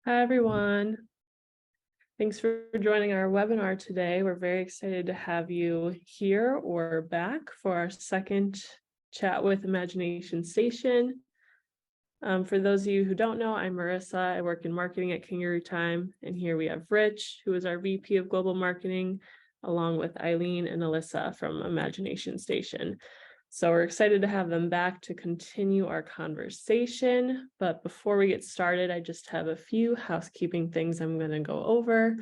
Hi, everyone. Thanks for joining our webinar today. We're very excited to have you here or back for our second chat with Imagination Station. For those of you who don't know, I'm Marissa. I work in marketing at Kangarootime, and here we have Rich, who is our VP of Global Marketing, along with Aileen and Alyssa from Imagination Station. So we're excited to have them back to continue our conversation. But before we get started, I just have a few housekeeping things I'm going to go over.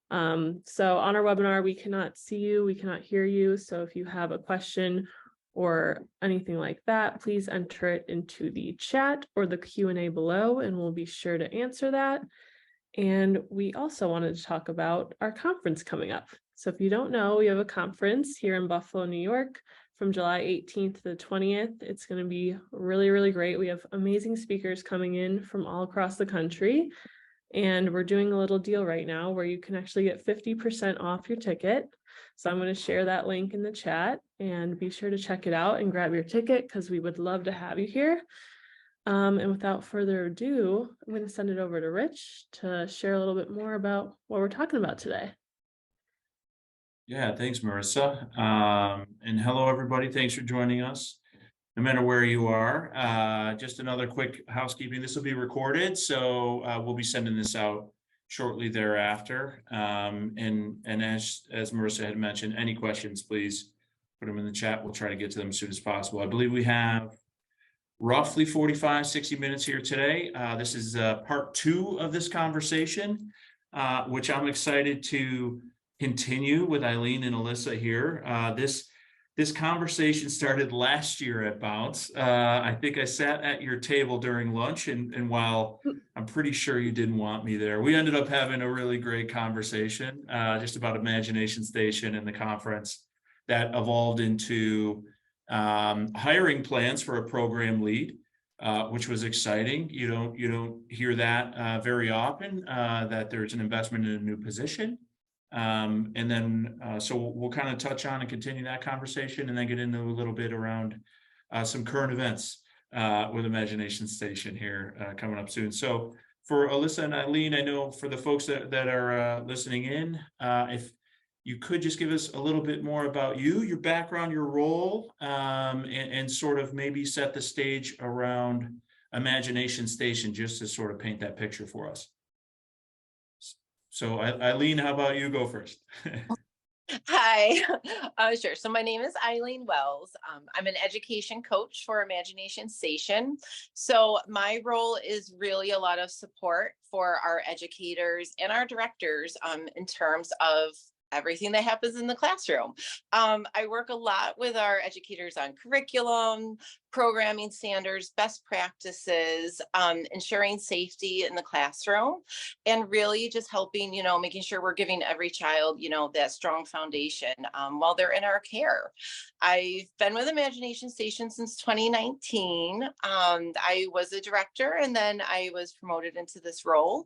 So on our webinar, we cannot see you, we cannot hear you. So if you have a question or anything like that, please enter it into the chat or the Q&A below, and we'll be sure to answer that. And we also wanted to talk about our conference coming up. So if you don't know, we have a conference here in Buffalo, New York, from July 18th to the 20th. It's going to be really, really great. We have amazing speakers coming in from all across the country. And we're doing a little deal right now where you can actually get 50% off your ticket. So I'm going to share that link in the chat, and be sure to check it out and grab your ticket because we would love to have you here. And without further ado, I'm going to send it over to Rich to share a little bit more about what we're talking about today. Yeah, thanks, Marissa. And hello, everybody. Thanks for joining us, no matter where you are. Just another quick housekeeping. This will be recorded, so we'll be sending this out shortly thereafter. And as Marissa had mentioned, any questions, please put them in the chat. We'll try to get to them as soon as possible. I believe we have roughly 45, 60 minutes here today. This is part 2 of this conversation, which I'm excited to continue with Aileen and Alyssa here. This conversation started last year at Bounce. I think I sat at your table during lunch, and while I'm pretty sure you didn't want me there, we ended up having a really great conversation just about Imagination Station and the conference that evolved into hiring plans for a program lead, which was exciting. You don't hear that very often, that there's an investment in a new position. And then so we'll kind of touch on and continue that conversation, and then get into a little bit around some current events with Imagination Station here coming up soon. So for Alyssa and Aileen, I know for the folks that are listening in, if you could just give us a little bit more about you, your background, your role, and sort of maybe set the stage around Imagination Station, just to sort of paint that picture for us. So Aileen, how about you go first? Hi, sure. So my name is Aileen Wells. I'm an education coach for Imagination Station. So my role is really a lot of support for our educators and our directors in terms of everything that happens in the classroom. I work a lot with our educators on curriculum, programming standards, best practices, ensuring safety in the classroom, and really just helping, making sure we're giving every child, that strong foundation while they're in our care. I've been with Imagination Station since 2019. I was a director, and then I was promoted into this role.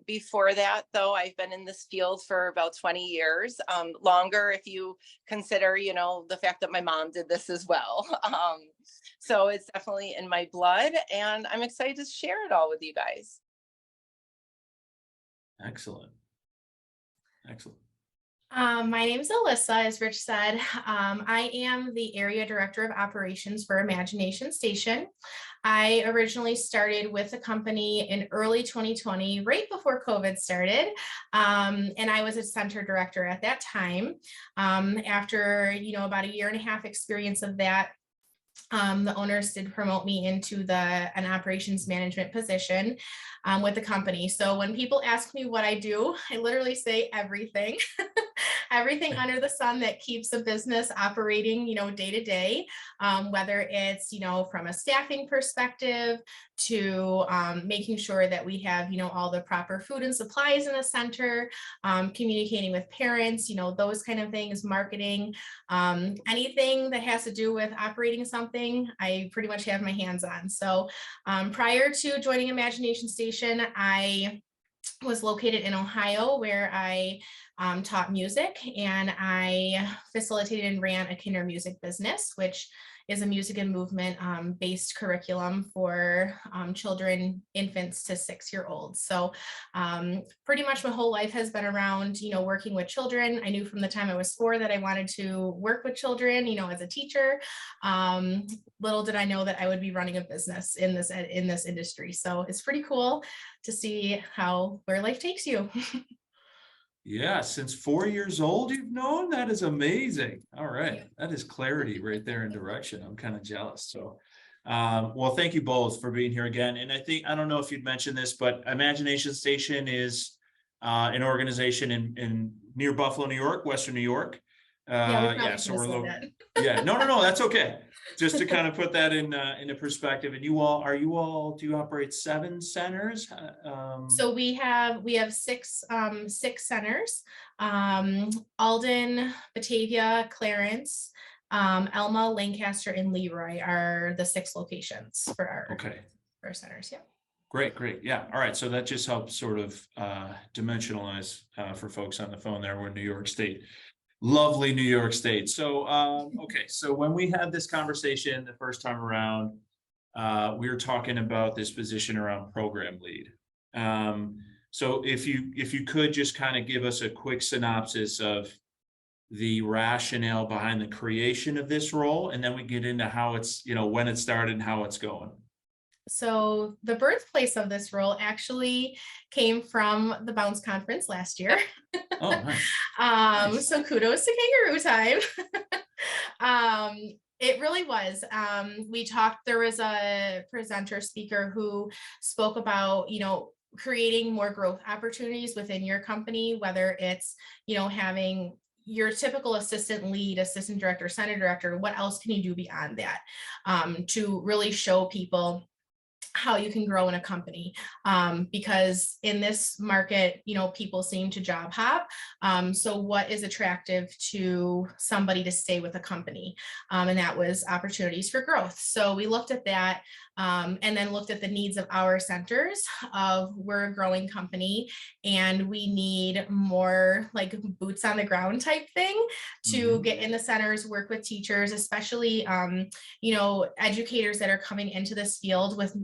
Before that, though, I've been in this field for about 20 years, longer if you consider, the fact that my mom did this as well. So it's definitely in my blood, and I'm excited to share it all with you guys. Excellent. Excellent. My name is Alyssa, as Rich said. I am the Area Director of Operations for Imagination Station. I originally started with the company in early 2020, right before COVID started, and I was a center director at that time. After about 1.5 years experience of that, the owners did promote me into an operations management position with the company. So when people ask me what I do, I literally say everything. Everything under the sun that keeps a business operating, day to day, whether it's, from a staffing perspective to making sure that we have, all the proper food and supplies in the center, communicating with parents, those kind of things, marketing, anything that has to do with operating something, I pretty much have my hands on. So prior to joining Imagination Station, I was located in Ohio, where I taught music, and I facilitated and ran a kinder music business, which is a music and movement based curriculum for children, infants to 6-year-olds. So pretty much my whole life has been around, working with children. I knew from the time I was 4 that I wanted to work with children, as a teacher. Little did I know that I would be running a business in this industry. So it's pretty cool to see where life takes you. Yeah, since 4 years old, you've known? That is amazing. All right. Yeah. That is clarity right there in direction. I'm kind of jealous. So, well, thank you both for being here again. And I don't know if you'd mentioned this, but Imagination Station is an organization in near Buffalo, New York, Western New York. Yeah, So yeah, no, that's okay. Just to kind of put that into perspective. And do you operate 7 centers? So we have 6 centers. Alden, Batavia, Clarence, Elma, Lancaster, and Leroy are the 6 locations for our centers. Yeah. Great. Yeah. All right. So that just helps sort of dimensionalize for folks on the phone there. We're in New York State. Lovely New York State. So, okay. So when we had this conversation the first time around, we were talking about this position around program lead. So if you could just kind of give us a quick synopsis of the rationale behind the creation of this role, and then we get into how it's, when it started and how it's going. So the birthplace of this role actually came from the Bounce Conference last year. Oh, nice. Nice. So kudos to Kangarootime. It really was. There was a presenter speaker who spoke about, creating more growth opportunities within your company, whether it's, having your typical assistant lead, assistant director, center director. What else can you do beyond that to really show people how you can grow in a company, because in this market, people seem to job hop. So what is attractive to somebody to stay with a company? And that was opportunities for growth. So we looked at that and then looked at the needs of our centers. We're a growing company and we need more like boots on the ground type thing to get in the centers, work with teachers, especially educators that are coming into this field with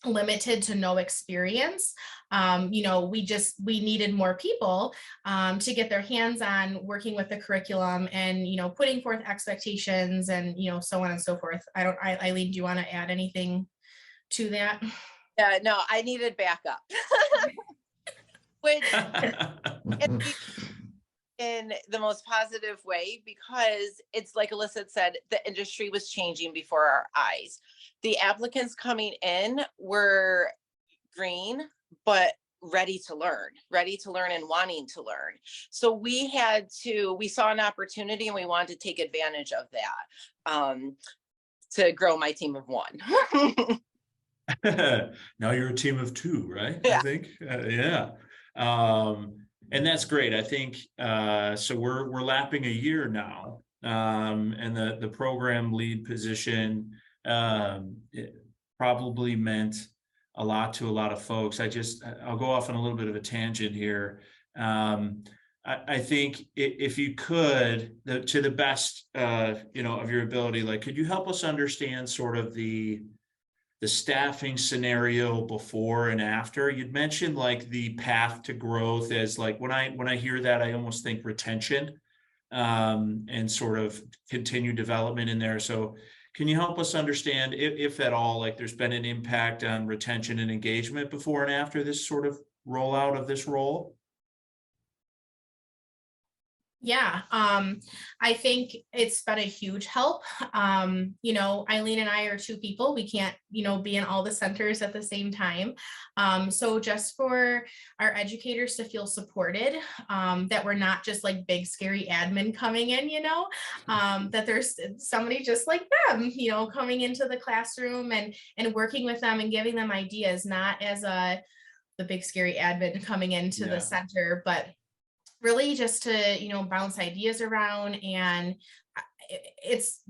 limited to no experience. We needed more people to get their hands on working with the curriculum and, putting forth expectations and, so on and so forth. Aileen, do you want to add anything to that? Yeah, no, I needed backup. Which in the most positive way, because it's like Alyssa said, the industry was changing before our eyes. The applicants coming in were green, but ready to learn and wanting to learn. So we saw an opportunity and we wanted to take advantage of that to grow my team of 1. Now you're a team of 2, right? Yeah. I think, yeah. And that's great. I think, so we're lapping a year now. And the program lead position, it probably meant a lot to a lot of folks. I'll go off on a little bit of a tangent here. I think if you could, to the best, of your ability, like, could you help us understand sort of the staffing scenario before and after? You'd mentioned like the path to growth as like, when I hear that, I almost think retention and sort of continued development in there. So can you help us understand if at all, like there's been an impact on retention and engagement before and after this sort of rollout of this role? Yeah, I think it's been a huge help. Aileen and I are 2 people. We can't, be in all the centers at the same time. So just for our educators to feel supported, that we're not just like big, scary admin coming in, that there's somebody just like them, coming into the classroom and working with them and giving them ideas, not as the big, scary admin coming into the center, but really just to, bounce ideas around. And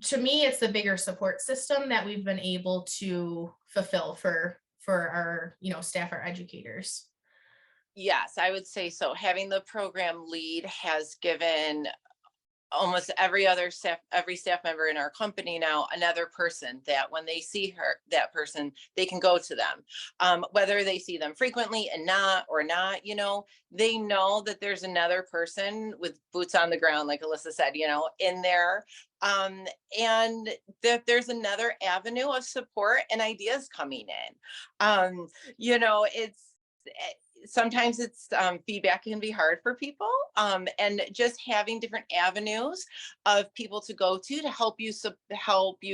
to me, it's the bigger support system that we've been able to fulfill for our, staff, our educators. Yes, I would say so. Having the program lead has given almost every staff member in our company now, another person that when they see that person, they can go to them. Whether they see them frequently and not, they know that there's another person with boots on the ground, like Alyssa said, in there. And that there's another avenue of support and ideas coming in. Sometimes it's feedback can be hard for people, and just having different avenues of people to go to help you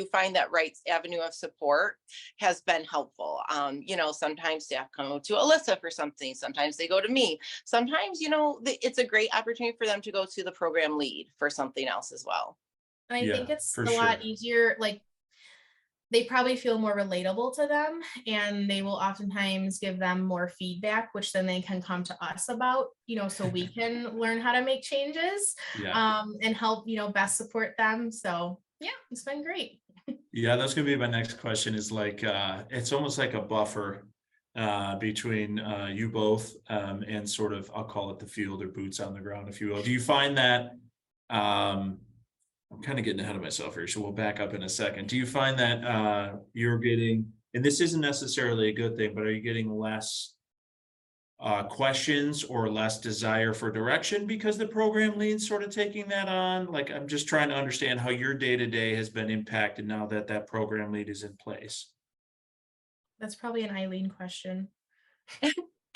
find that right avenue of support has been helpful. Sometimes staff come to Alyssa for something, sometimes they go to me, sometimes it's a great opportunity for them to go to the program lead for something else as well. And I think it's a sure. lot easier, like they probably feel more relatable to them, and they will oftentimes give them more feedback, which then they can come to us about, so we can learn how to make changes, and help, best support them. So yeah, it's been great. Yeah, that's gonna be my next question, is like, it's almost like a buffer between you both and sort of, I'll call it the field or boots on the ground, if you will. Do you find that, I'm kind of getting ahead of myself here, so we'll back up in a second. Do you find that you're getting, and this isn't necessarily a good thing, but are you getting less questions or less desire for direction because the program lead's sort of taking that on? Like, I'm just trying to understand how your day-to-day has been impacted now that that program lead is in place. That's probably an Aileen question.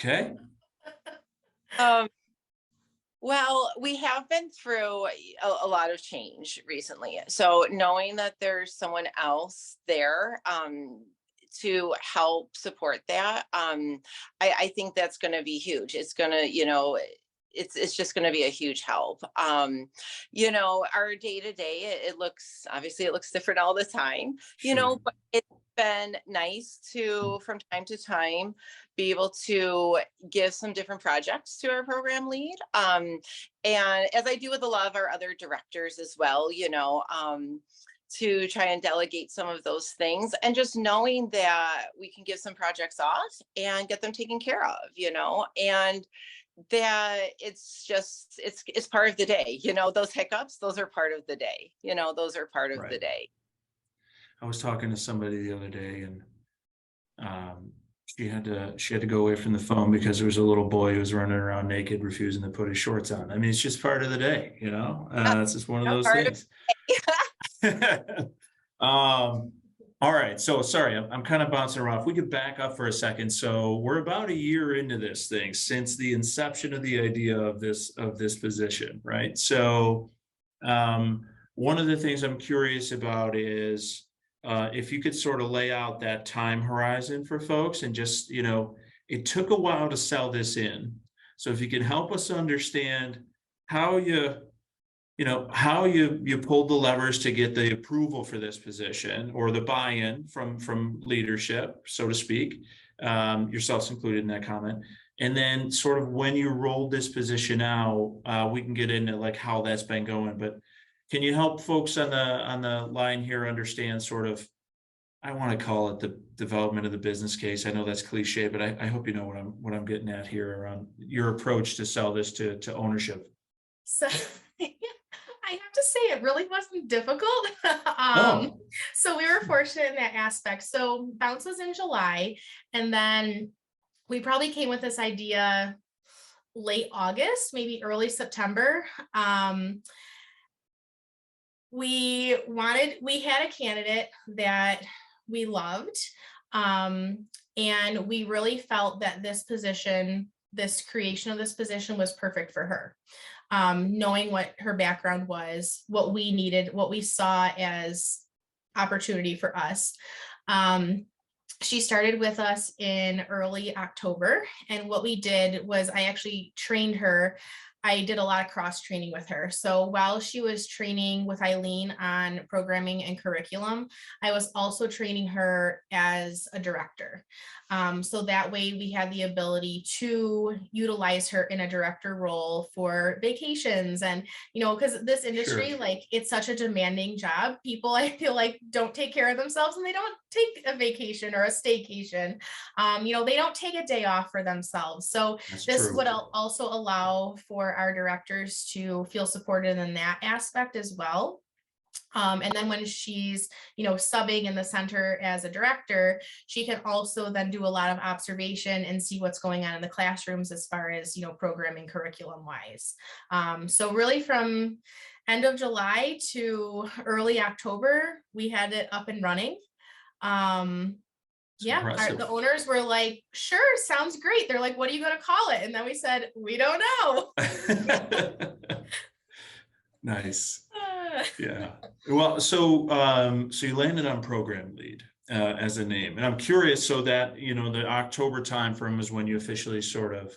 Okay. Well, we have been through a lot of change recently. So knowing that there's someone else there to help support that, I think that's going to be huge. It's going to, it's just going to be a huge help. Our day to day, it looks different all the time, but it's been nice to, from time to time, be able to give some different projects to our program lead. And as I do with a lot of our other directors as well, to try and delegate some of those things, and just knowing that we can give some projects off and get them taken care of, and that it's part of the day, those hiccups, those are part of the day, those are part of the day. I was talking to somebody the other day, and she had to go away from the phone because there was a little boy who was running around naked, refusing to put his shorts on. I mean, it's just part of the day, it's just one of those things. All right, so sorry, I'm kind of bouncing around. If we could back up for a second. So we're about a year into this thing, since the inception of the idea of this position, right? So one of the things I'm curious about is if you could sort of lay out that time horizon for folks, and just, it took a while to sell this in. So if you can help us understand how you pulled the levers to get the approval for this position, or the buy-in from leadership, so to speak, yourselves included in that comment. And then sort of when you rolled this position out, we can get into like how that's been going. But can you help folks on the line here understand sort of, I want to call it the development of the business case. I know that's cliche, but I hope you know what I'm getting at here around your approach to sell this to ownership. So I have to say, it really wasn't difficult. So we were fortunate in that aspect. So Bounce was in July, and then we probably came with this idea late August, maybe early September. We had a candidate that we loved, and we really felt that this creation of this position was perfect for her. Knowing what her background was, what we needed, what we saw as opportunity for us. She started with us in early October, and what we did was I actually trained her. I did a lot of cross training with her. So while she was training with Aileen on programming and curriculum, I was also training her as a director. So that way we had the ability to utilize her in a director role for vacations. And, because this industry, like, it's such a demanding job. People, I feel like, don't take care of themselves, and they don't take a vacation or a staycation. They don't take a day off for themselves. So this would also allow for for our directors to feel supported in that aspect as well. And then when she's, subbing in the center as a director, she can also then do a lot of observation and see what's going on in the classrooms as far as, programming curriculum wise. So really from end of July to early October, we had it up and running. The owners were like, sure, sounds great. They're like, what are you going to call it? And then we said, we don't know. Nice. Yeah. Well, so you landed on program lead as a name, and I'm curious. So that the October timeframe is when you officially sort of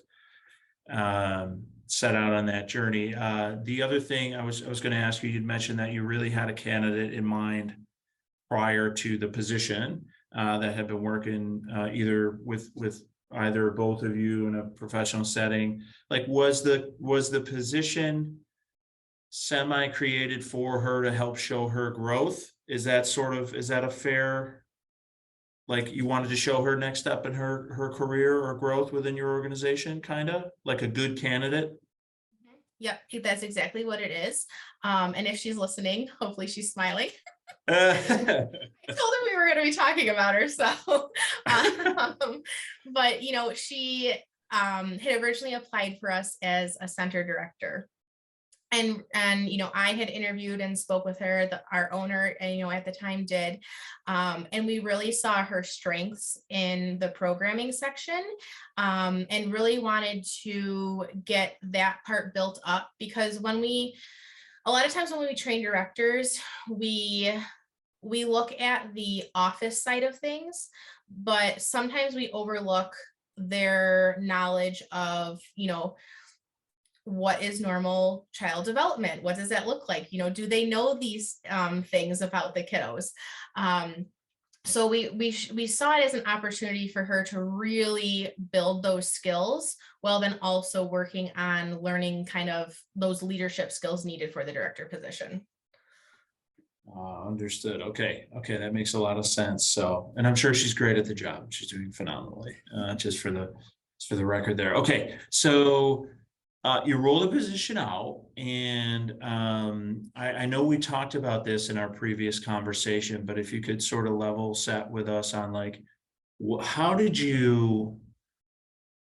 set out on that journey. The other thing I was going to ask you, you'd mentioned that you really had a candidate in mind prior to the position that had been working either with either or both of you in a professional setting. Like, was the position semi-created for her to help show her growth? Is that a fair, like, you wanted to show her next step in her career or growth within your organization, kind of like a good candidate? Yep, that's exactly what it is. And if she's listening, hopefully she's smiling. I told her we were going to be talking about her, so but she had originally applied for us as a center director. And I had interviewed and spoke with her, our owner, and at the time did, and we really saw her strengths in the programming section, and really wanted to get that part built up, because a lot of times when we train directors, we look at the office side of things, but sometimes we overlook their knowledge of, what is normal child development? What does that look like? Do they know these things about the kiddos? So we saw it as an opportunity for her to really build those skills, while then also working on learning kind of those leadership skills needed for the director position. Understood. Okay, that makes a lot of sense. So, and I'm sure she's great at the job. She's doing phenomenally. Just for the record there. Okay, so you roll the position out, and I know we talked about this in our previous conversation, but if you could sort of level set with us on, like, how did you,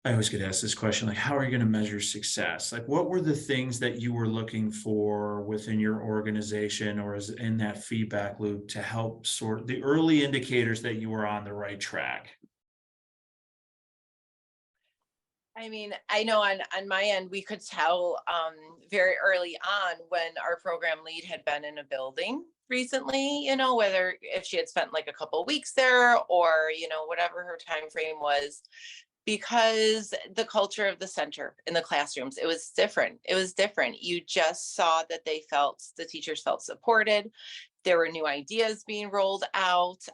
I always get asked this question, like, how are you going to measure success? Like, what were the things that you were looking for within your organization or as in that feedback loop to help sort the early indicators that you were on the right track? I mean, I know on my end, we could tell very early on when our program lead had been in a building recently, whether if she had spent like a couple of weeks there or, whatever her time frame was, because the culture of the center in the classrooms, it was different. You just saw that the teachers felt supported. There were new ideas being rolled out,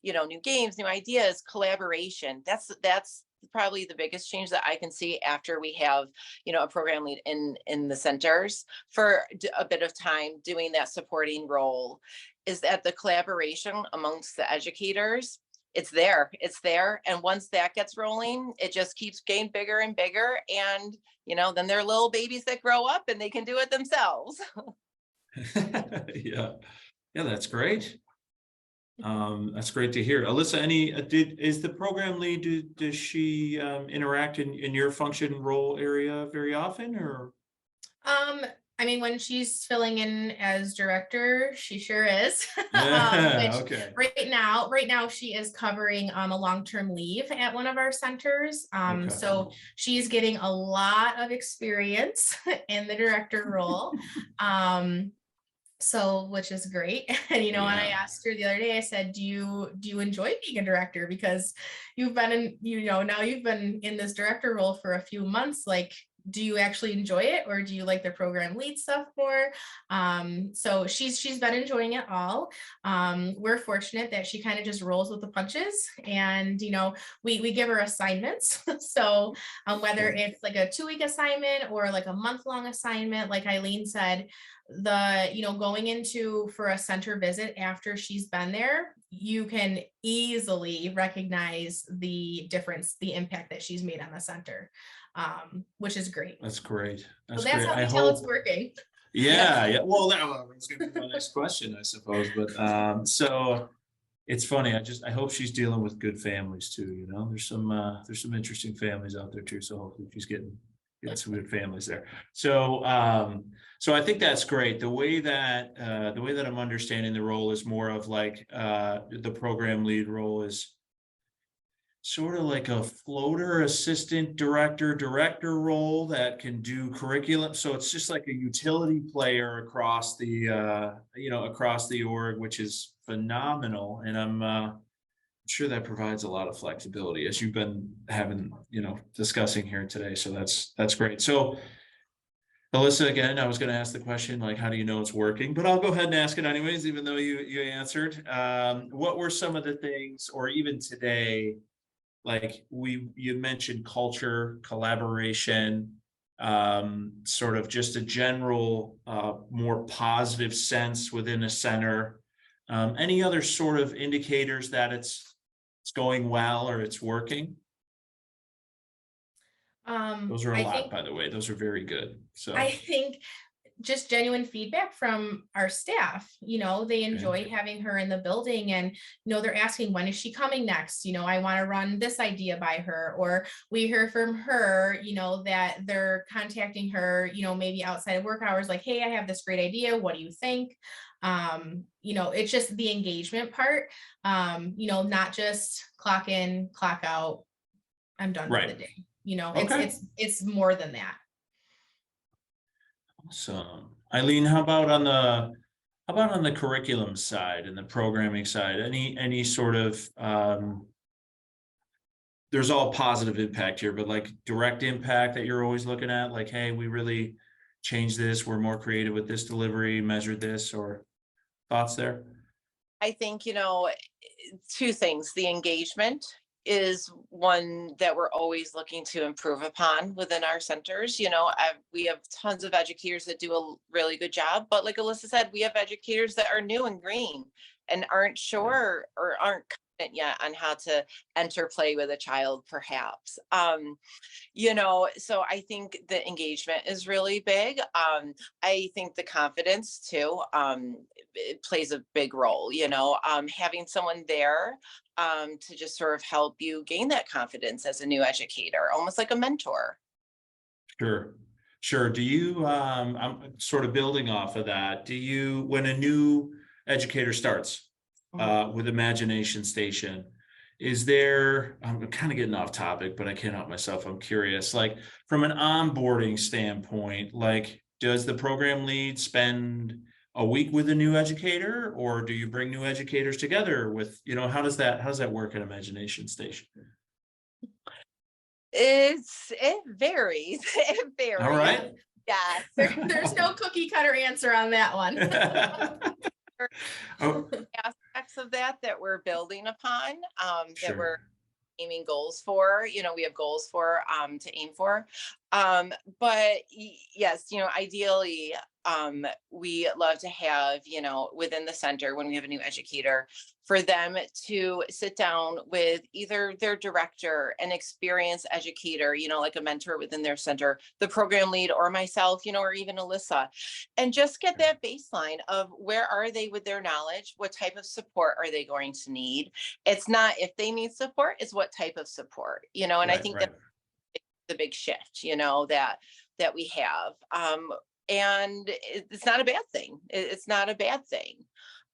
new games, new ideas, collaboration. That's probably the biggest change that I can see after we have, a program lead in the centers for a bit of time doing that supporting role, is that the collaboration amongst the educators, it's there. And once that gets rolling, it just keeps getting bigger and bigger. And, then they're little babies that grow up and they can do it themselves. Yeah, that's great. That's great to hear. Alyssa, is the program lead, does she interact in your function role area very often, or? I mean, when she's filling in as director, she sure is. Okay. Right now she is covering a long-term leave at one of our centers. Okay. So she's getting a lot of experience in the director role. So, which is great. And, and I asked her the other day, I said, do you enjoy being a director? Because you've been now you've been in this director role for a few months. Like, do you actually enjoy it, or do you like the program lead stuff more? So she's been enjoying it all. We're fortunate that she kind of just rolls with the punches, and we give her assignments. So whether it's like a 2-week assignment or like a month-long assignment, like Aileen said, going into for a center visit after she's been there, you can easily recognize the difference, the impact that she's made on the center. which is great. That's great. So That's that's great. how I we tell it's hope. working. Yeah. Well, that was going to be my next question, I suppose. But so it's funny. I hope she's dealing with good families too. You know, there's some interesting families out there too. So hopefully she's getting some good families there. So I think that's great. The way that I'm understanding the role is more of like the program lead role is sort of like a floater assistant director role that can do curriculum. So it's just like a utility player across the across the org, which is phenomenal. And I'm sure that provides a lot of flexibility as you've been having, discussing here today. So that's great. So Alyssa, again, I was going to ask the question, like, how do you know it's working? But I'll go ahead and ask it anyways, even though you answered. What were some of the things, or even today, like you mentioned culture, collaboration, sort of just a general, more positive sense within a center. Any other sort of indicators that it's going well or it's working? Those are a lot, by the way. Those are very good. So I think just genuine feedback from our staff, they enjoy having her in the building, and, they're asking, when is she coming next? I want to run this idea by her. Or we hear from her, that they're contacting her, maybe outside of work hours, like, hey, I have this great idea. What do you think? It's just the engagement part, not just clock in, clock out, I'm done for the day. Okay. It's more than that. Awesome. Aileen, how about on the curriculum side and the programming side? Any sort of there's all positive impact here, but like direct impact that you're always looking at, like, hey, we really changed this, we're more creative with this delivery, measured this, or thoughts there? I think, two things. The engagement is one that we're always looking to improve upon within our centers. We have tons of educators that do a really good job, but like Alyssa said, we have educators that are new and green and aren't sure or aren't confident yet on how to interplay with a child, perhaps. So I think the engagement is really big. I think the confidence too, it plays a big role, having someone there to just sort of help you gain that confidence as a new educator, almost like a mentor. Sure. Do you, I'm sort of building off of that. Do you, when a new educator starts with Imagination Station, is there, I'm kind of getting off topic, but I can't help myself. I'm curious, like from an onboarding standpoint, like does the program lead spend a week with a new educator, or do you bring new educators together with, how does that work at Imagination Station? It varies. It varies. All right. Yes. There's no cookie cutter answer on that one. Aspects of that we're building upon, Sure. that we're aiming goals for. We have goals for to aim for. But yes, ideally, we love to have, within the center, when we have a new educator, for them to sit down with either their director, an experienced educator, like a mentor within their center, the program lead, or myself, or even Alyssa, and just get that baseline of where are they with their knowledge? What type of support are they going to need? It's not if they need support, it's what type of support, and I think that's the big shift, that we have. And it's not a bad thing. It's not a bad thing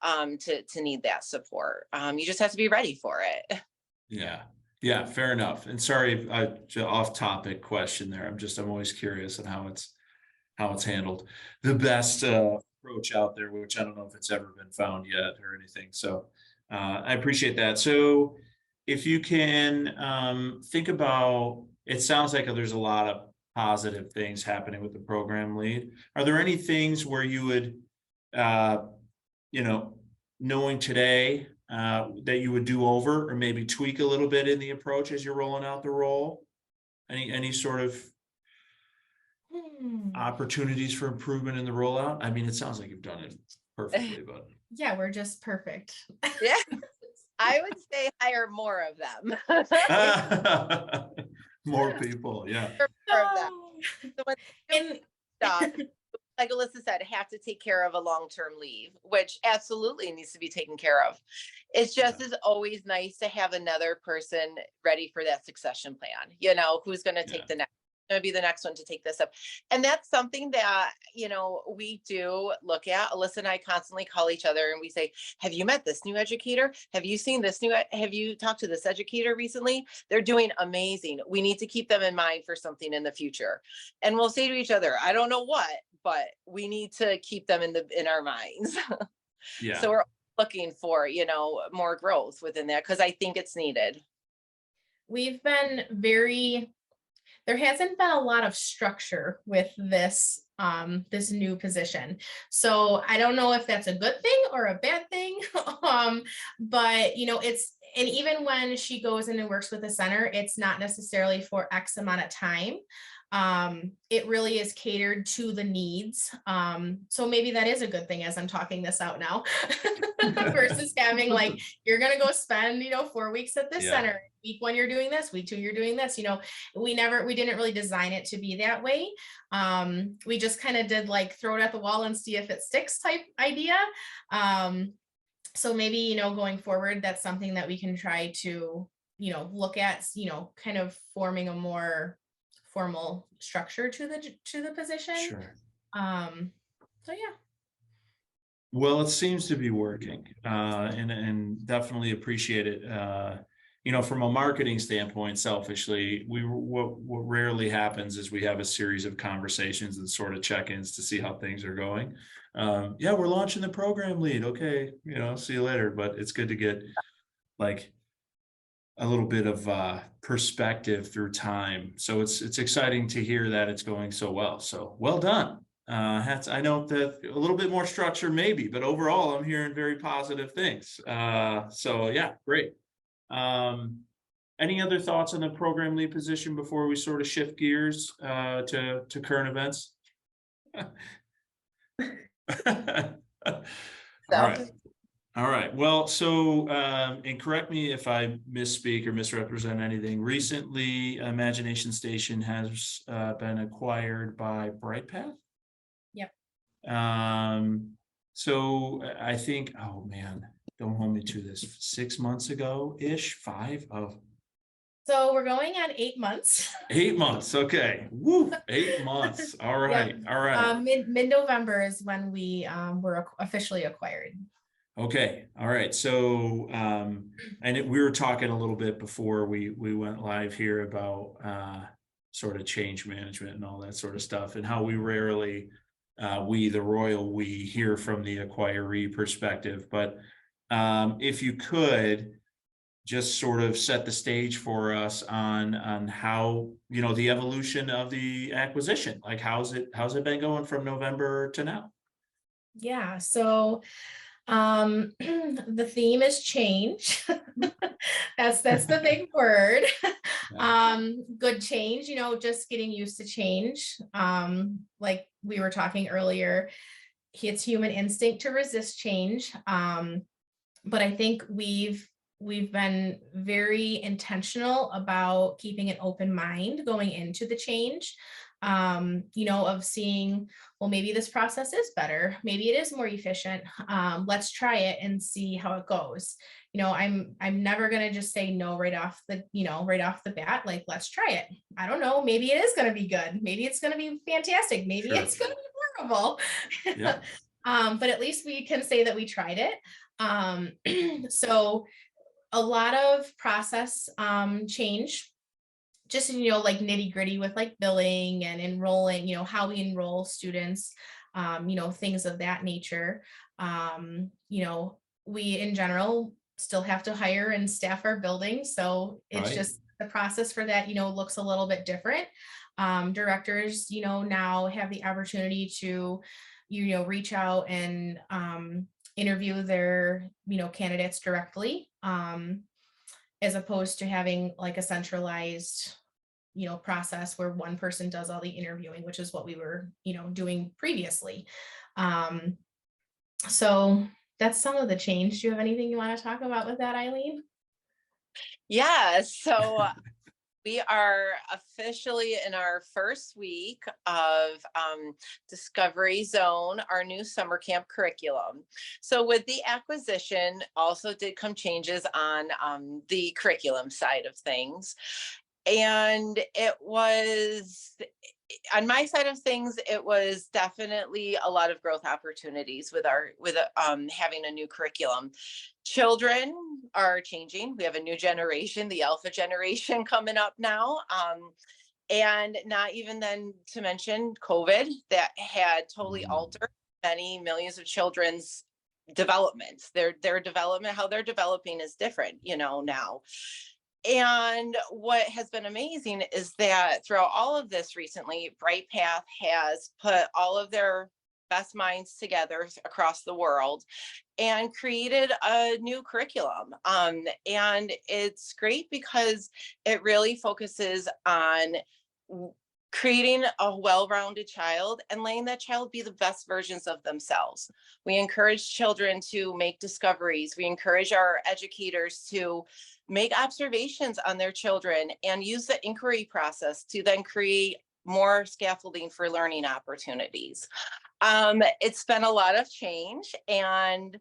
to need that support. You just have to be ready for it. Yeah, fair enough. And sorry, off topic question there. I'm always curious on how it's handled. The best approach out there, which I don't know if it's ever been found yet or anything. So I appreciate that. So if you can think about, it sounds like there's a lot of positive things happening with the program lead. Are there any things where you would, knowing today that you would do over or maybe tweak a little bit in the approach as you're rolling out the role? Any sort of opportunities for improvement in the rollout? I mean, it sounds like you've done it perfectly, but yeah, we're just perfect. Yeah, I would say hire more of them. More people, yeah. More of that. Oh. So when And stuff, like Alyssa said, have to take care of a long-term leave, which absolutely needs to be taken care of. It's just is always nice to have another person ready for that succession plan, who's going to Yeah. take the next, going to be the next one to take this up. And that's something that, we do look at. Alyssa and I constantly call each other and we say, have you met this new educator? Have you seen this have you talked to this educator recently? They're doing amazing. We need to keep them in mind for something in the future. And we'll say to each other, I don't know what, but we need to keep them in our minds. Yeah. So we're looking for, more growth within that because I think it's needed. we've been there hasn't been a lot of structure with this this new position. So I don't know if that's a good thing or a bad thing. But and even when she goes in and works with the center, it's not necessarily for X amount of time. It really is catered to the needs. So maybe that is a good thing as I'm talking this out now versus having like, you're going to go spend, 4 weeks at this center. Week 1, you're doing this, week 2, you're doing this, we didn't really design it to be that way. We just kind of did like throw it at the wall and see if it sticks type idea. So maybe, going forward, that's something that we can try to, look at, kind of forming a more formal structure to the position. Sure. So yeah. Well, it seems to be working, and definitely appreciate it. From a marketing standpoint, selfishly, what rarely happens is we have a series of conversations and sort of check-ins to see how things are going. Yeah, we're launching the program lead. Okay, see you later. But it's good to get like a little bit of perspective through time. So it's exciting to hear that it's going so well. So well done. I know that a little bit more structure maybe, but overall I'm hearing very positive things. So yeah, great. Any other thoughts on the program lead position before we sort of shift gears to current events? All right. Well, so, and correct me if I misspeak or misrepresent anything. Recently, Imagination Station has been acquired by BrightPath. Yep. So I think, oh man, don't hold me to this. 6 months ago-ish, 5 of. So we're going on 8 months. 8 months. Okay. Woo. 8 month. All right. Yep. All right. Mid-November is when we were officially acquired. Okay. All right. So, we were talking a little bit before we went live here about sort of change management and all that sort of stuff, and how we rarely, the royal we, hear from the acquiree perspective. But if you could just sort of set the stage for us on how, the evolution of the acquisition, like how's it been going from November to now? Yeah. So the theme is change. That's the big word. Good change, just getting used to change. Like we were talking earlier, it's human instinct to resist change. But I think we've been very intentional about keeping an open mind going into the change. Of seeing, well, maybe this process is better, maybe it is more efficient. Let's try it and see how it goes. I'm never gonna just say no right off the bat. Like, let's try it. I don't know, maybe it is gonna be good, maybe it's gonna be fantastic, maybe Sure. it's gonna be horrible. Yeah. But at least we can say that we tried it. So a lot of process change, just like nitty gritty with like billing and enrolling, how we enroll students, things of that nature. We in general still have to hire and staff our building, so it's Right. just the process for that looks a little bit different. Directors now have the opportunity to reach out and interview their candidates directly, as opposed to having like a centralized process where one person does all the interviewing, which is what we were doing previously. So that's some of the change. Do you have anything you want to talk about with that, Aileen? Yeah, so We are officially in our first week of Discovery Zone, our new summer camp curriculum. So with the acquisition, also did come changes on the curriculum side of things. And it was, on my side of things, it was definitely a lot of growth opportunities with having a new curriculum. Children are changing. We have a new generation, the alpha generation coming up now. And not even then to mention COVID that had totally altered many millions of children's development. Their development, how they're developing is different, now. And what has been amazing is that throughout all of this recently, Bright Path has put all of their best minds together across the world and created a new curriculum. And it's great because it really focuses on creating a well-rounded child and letting that child be the best versions of themselves. We encourage children to make discoveries. We encourage our educators to make observations on their children and use the inquiry process to then create more scaffolding for learning opportunities. It's been a lot of change, and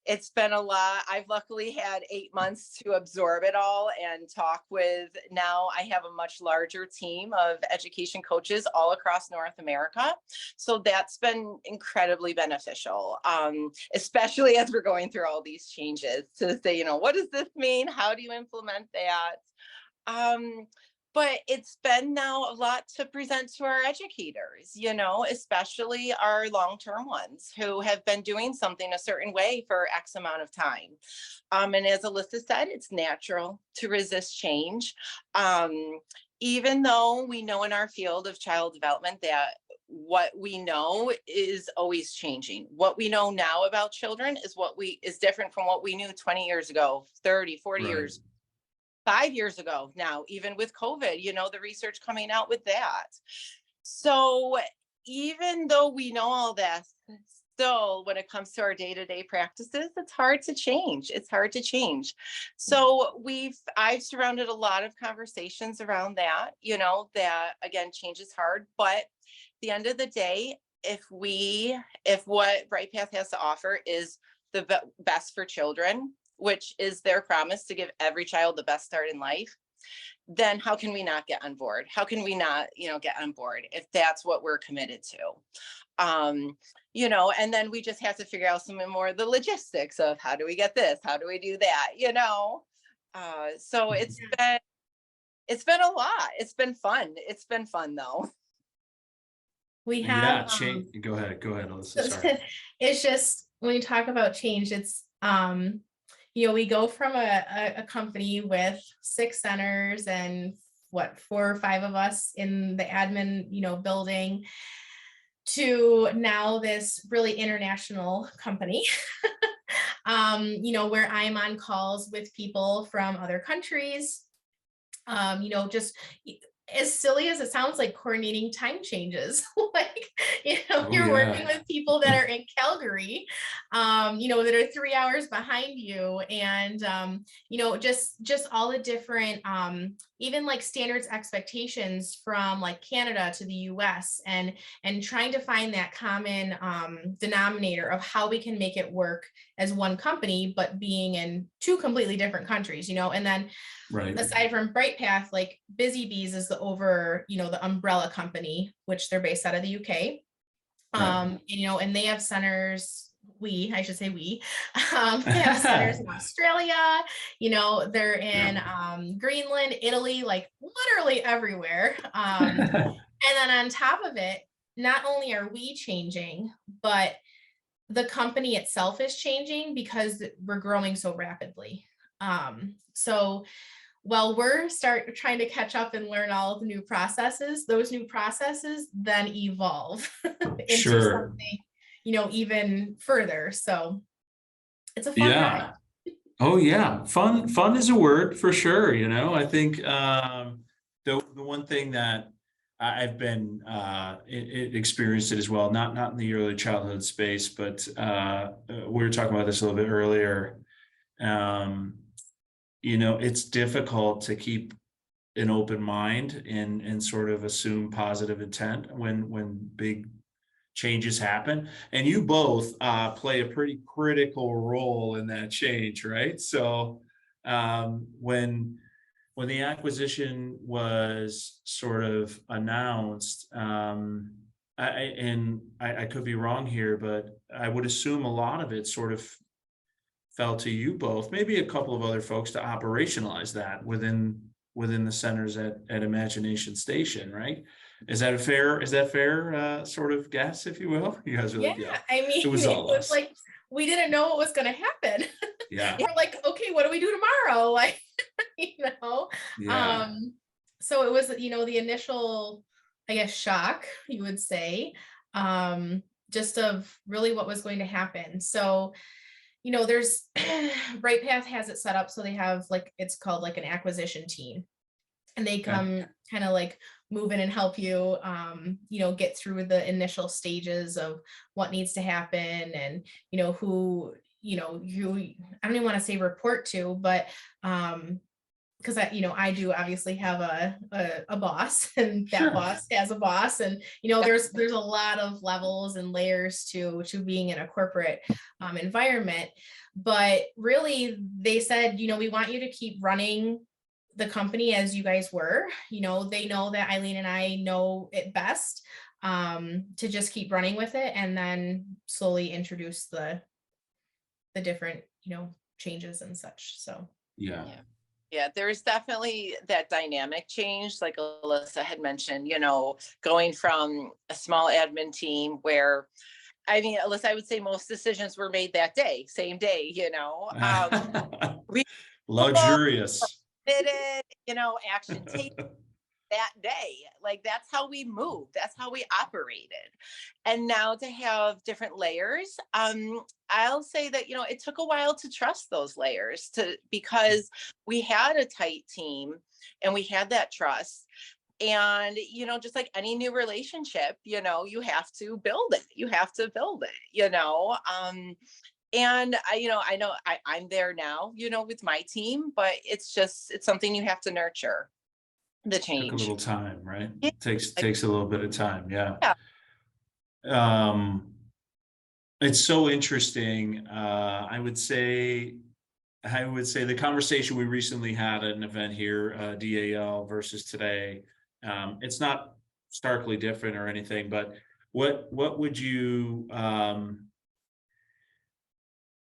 it's been a lot. I've luckily had 8 months to absorb it all and talk with, now I have a much larger team of education coaches all across North America. So that's been incredibly beneficial, especially as we're going through all these changes, to say, what does this mean? How do you implement that? But it's been now a lot to present to our educators, especially our long-term ones who have been doing something a certain way for X amount of time. And as Alyssa said, it's natural to resist change. Even though we know in our field of child development that what we know is always changing. What we know now about children is different from what we knew 20 years ago, 30, 40 years. 5 years ago now, even with COVID, the research coming out with that. So even though we know all this, still when it comes to our day-to-day practices, it's hard to change. So I've surrounded a lot of conversations around that, that again, change is hard, but at the end of the day, if what Bright Path has to offer is the best for children, which is their promise to give every child the best start in life, then how can we not get on board? How can we not, get on board if that's what we're committed to? And then we just have to figure out some more of the logistics of how do we get this? How do we do that? So it's been a lot. It's been fun. It's been fun though. We have, Go ahead, Alyssa. Sorry. It's just, when you talk about change, it's, we go from a company with 6 centers and 4 or 5 of us in the admin, building, to now this really international company, where I'm on calls with people from other countries, just as silly as it sounds, like coordinating time changes, you're working with people that are in Calgary, that are 3 hours behind you, and just all the different, even like standards expectations from like Canada to the US, and trying to find that common denominator of how we can make it work as one company, but being in 2 completely different countries, and then aside from Bright Path, like Busy Bees is the umbrella company, which they're based out of the UK. And they have centers, they have centers in Australia, they're in Greenland, Italy, like literally everywhere. And then on top of it, not only are we changing, but the company itself is changing because we're growing so rapidly. So while we're trying to catch up and learn all of the new processes, those new processes then evolve into something, even further. So it's a fun ride. Oh yeah. Fun is a word for sure. I think the one thing that I've been experienced it as well, not in the early childhood space, but we were talking about this a little bit earlier. It's difficult to keep an open mind and sort of assume positive intent when big changes happen. And you both play a pretty critical role in that change, right? So when the acquisition was sort of announced, I could be wrong here, but I would assume a lot of it sort of fell to you both, maybe a couple of other folks, to operationalize that within the centers at Imagination Station, right? Is that fair sort of guess, if you will? You guys are like, yeah, I mean, it was all us. like we didn't know what was going to happen. Yeah. We're like, okay, what do we do tomorrow? Like, Yeah. So it was, the initial, I guess, shock, you would say, just of really what was going to happen. So, there's Bright Path has it set up so they have it's called like an acquisition team, and they come kind of like move in and help you, get through the initial stages of what needs to happen, and who you I don't even want to say report to, but because I do obviously have a boss, and that Sure. boss has a boss, and there's a lot of levels and layers to being in a corporate environment. But really, they said, we want you to keep running the company as you guys were. They know that Aileen and I know it best, to just keep running with it, and then slowly introduce the different changes and such. So yeah, there's definitely that dynamic change, like Alyssa had mentioned, going from a small admin team where, I mean, Alyssa, I would say most decisions were made that day, same day, Luxurious. Did it, action taken that day. Like, that's how we moved. That's how we operated. And now to have different layers, I'll say that, it took a while to trust those layers because we had a tight team and we had that trust. And, just like any new relationship, you have to build it. You have to build it, and I know I'm there now, with my team, but it's something you have to nurture. The change. Took a little time, right? Yeah. Takes a little bit of time. Yeah. Yeah. It's so interesting. I would say the conversation we recently had at an event here, DAL versus today, it's not starkly different or anything, but what would you,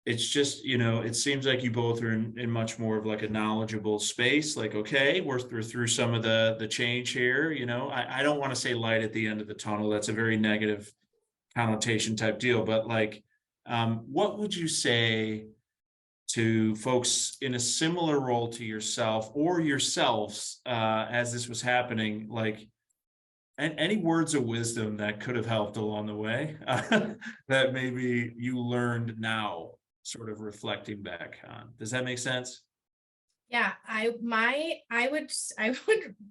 it's just, it seems like you both are in much more of like a knowledgeable space. Like, okay, we're through some of the change here. I don't want to say light at the end of the tunnel. That's a very negative connotation type deal. But like, what would you say to folks in a similar role to yourself or yourselves as this was happening? Like, and any words of wisdom that could have helped along the way that maybe you learned now, sort of reflecting back on. Does that make sense? Yeah, I would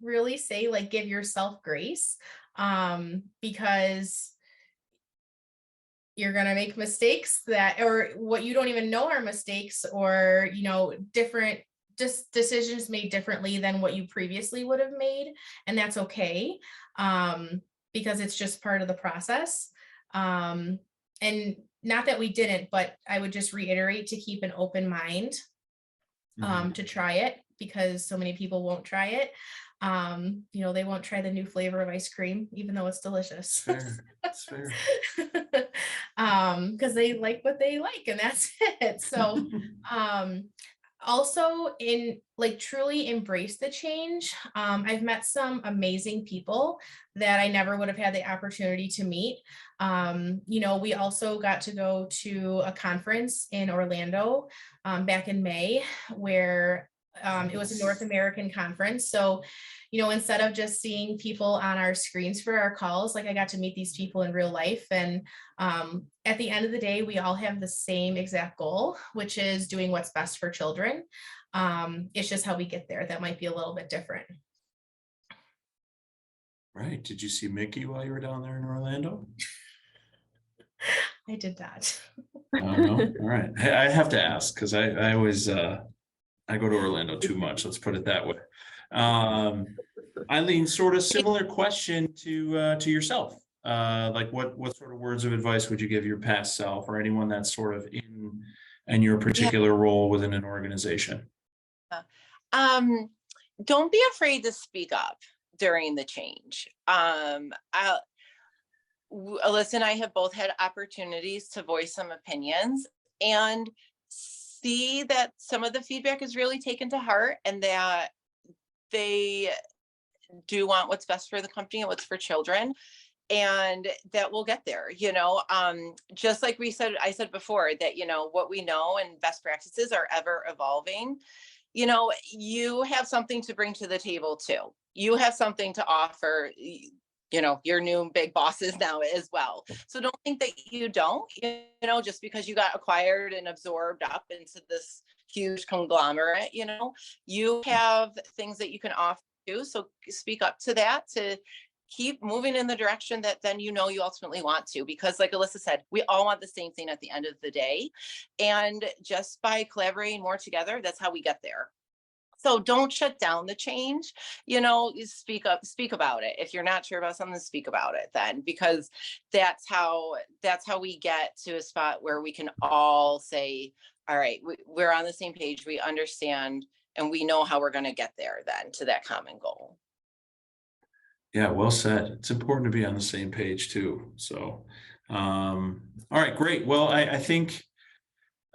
really say, like, give yourself grace, because you're going to make mistakes or what you don't even know are mistakes, or different decisions made differently than what you previously would have made, and that's okay, because it's just part of the process. And not that we didn't, but I would just reiterate to keep an open mind, to try it, because so many people won't try it. They won't try the new flavor of ice cream, even though it's delicious. Fair. That's fair. Because they like what they like, and that's it. So, also truly embrace the change. I've met some amazing people that I never would have had the opportunity to meet. We also got to go to a conference in Orlando back in May, where it was a North American conference. So, instead of just seeing people on our screens for our calls, I got to meet these people in real life. And at the end of the day, we all have the same exact goal, which is doing what's best for children. It's just how we get there that might be a little bit different. Right. Did you see Mickey while you were down there in Orlando? I did not. Oh, no? All right. I have to ask because I always I go to Orlando too much. Let's put it that way. Eileen, sort of similar question to yourself. Like what sort of words of advice would you give your past self or anyone that's sort of in your particular role within an organization? Don't be afraid to speak up during the change. Alyssa and I have both had opportunities to voice some opinions and see that some of the feedback is really taken to heart and that they do want what's best for the company and what's for children, and that we'll get there, just like I said before that, what we know and best practices are ever evolving. You have something to bring to the table too. You have something to offer, your new big bosses now as well. So don't think that you don't, just because you got acquired and absorbed up into this huge conglomerate, you have things that you can offer too. So speak up to that, to keep moving in the direction that then you ultimately want to, because like Alyssa said, we all want the same thing at the end of the day. And just by collaborating more together, that's how we get there. So don't shut down the change, speak about it. If you're not sure about something, speak about it then, because that's how we get to a spot where we can all say, all right, we're on the same page, we understand, and we know how we're going to get there then to that common goal. Yeah, well said. It's important to be on the same page too. So, all right, great. Well, I think,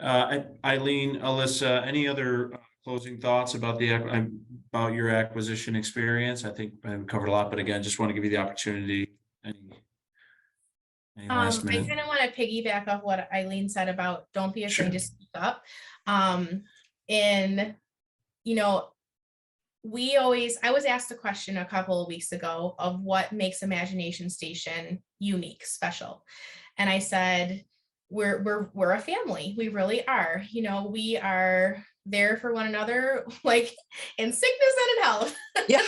Aileen, Alyssa, any other closing thoughts about your acquisition experience? I think I covered a lot, but again, just want to give you the opportunity. Any last minute? I kind of want to piggyback off what Aileen said about don't be afraid to speak up. And I was asked a question a couple of weeks ago of what makes Imagination Station unique, special. And I said, we're a family. We really are. We are there for one another, like in sickness and in health. Yeah.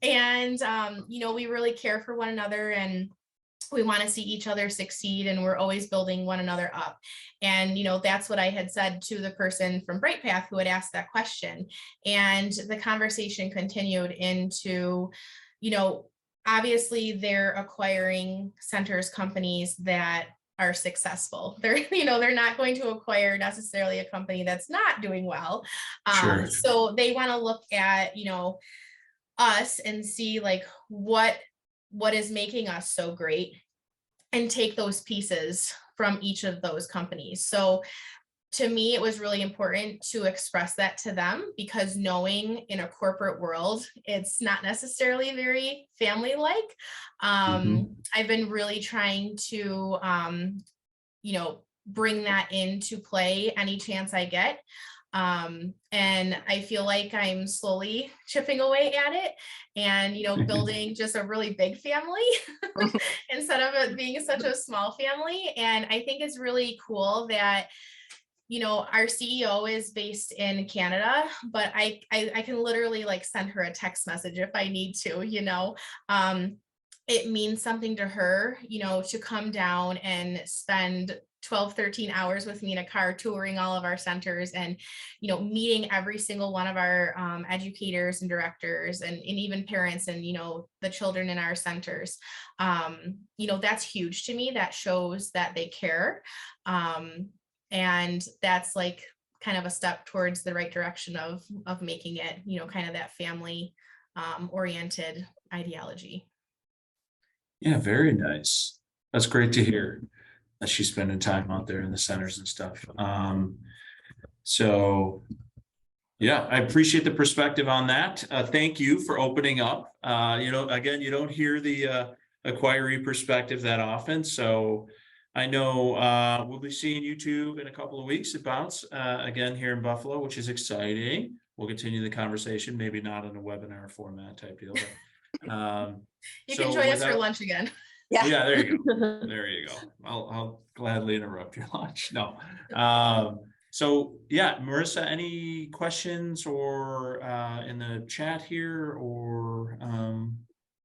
And we really care for one another, and we want to see each other succeed, and we're always building one another up. And that's what I had said to the person from Bright Path who had asked that question. And the conversation continued into, obviously they're acquiring centers companies that are successful. They're not going to acquire necessarily a company that's not doing well. Sure. So they want to look at us and see like what is making us so great, and take those pieces from each of those companies. So to me, it was really important to express that to them, because knowing in a corporate world, it's not necessarily very family-like. I've been really trying to, bring that into play any chance I get. And I feel like I'm slowly chipping away at it and, building just a really big family instead of it being such a small family. And I think it's really cool that our CEO is based in Canada, but I can literally like send her a text message if I need to, it means something to her, to come down and spend 12, 13 hours with me in a car touring all of our centers and, meeting every single one of our educators and directors and even parents and, the children in our centers. That's huge to me. That shows that they care. And that's like kind of a step towards the right direction of making it, kind of that family oriented ideology. Yeah, very nice. That's great to hear that she's spending time out there in the centers and stuff. So yeah, I appreciate the perspective on that. Thank you for opening up. Again, you don't hear the acquiree perspective that often. So I know we'll be seeing you two in a couple of weeks at Bounce again here in Buffalo, which is exciting. We'll continue the conversation, maybe not in a webinar format type deal. But, you can join us for lunch again. Yeah, there you go. There you go. I'll gladly interrupt your lunch. No. So yeah, Marissa, any questions or in the chat here or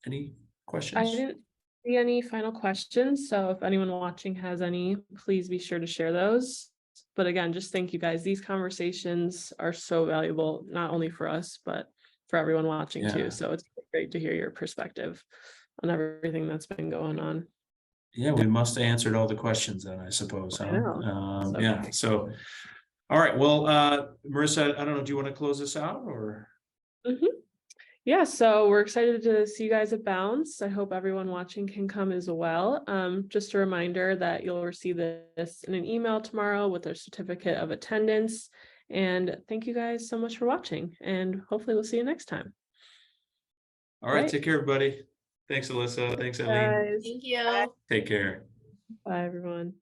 any questions? I didn't see any final questions. So if anyone watching has any, please be sure to share those. But again, just thank you guys. These conversations are so valuable, not only for us, but for everyone watching Yeah. too. So it's great to hear your perspective on everything that's been going on. Yeah, we must have answered all the questions then, I suppose, I huh? know. So Yeah, great. so, all right, well, Marissa, I don't know, do you want to close this out or? Yeah, so we're excited to see you guys at Bounce. I hope everyone watching can come as well. Just a reminder that you'll receive this in an email tomorrow with a certificate of attendance. And thank you guys so much for watching, and hopefully we'll see you next time. All right, Right. take care, everybody. Thanks, Alyssa. Thanks, Aileen. Guys. Thank you. Take care. Bye, everyone.